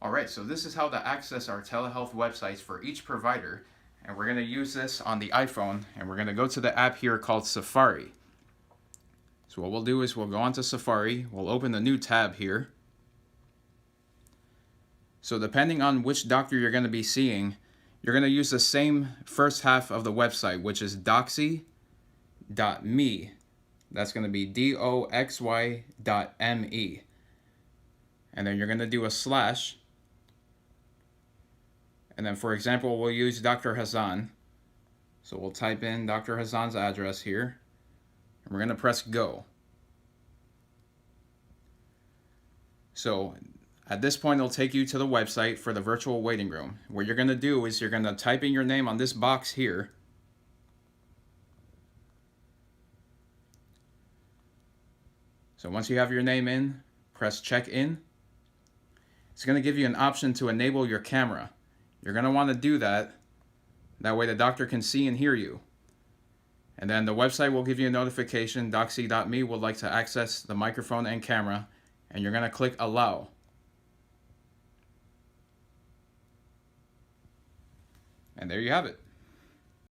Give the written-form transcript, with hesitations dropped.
Alright, so this is how to access our telehealth websites for each provider, and we're going to use this on the iPhone, and we're going to go to the app here called Safari. So what we'll do is we'll go onto Safari, we'll open a new tab here. So depending on which doctor you're going to be seeing, you're going to use the same first half of the website, which is doxy.me. That's going to be doxy.me. And then you're going to do a slash. And then, for example, we'll use Dr. Hazan. So we'll type in Dr. Hazan's address here. And we're going to press go. So at this point, it'll take you to the website for the virtual waiting room. What you're going to do is you're going to type in your name on this box here. So once you have your name in, press check in. It's going to give you an option to enable your camera. You're going to want to do that. That way the doctor can see and hear you. And then the website will give you a notification, doxy.me would like to access the microphone and camera, and you're going to click allow. And there you have it.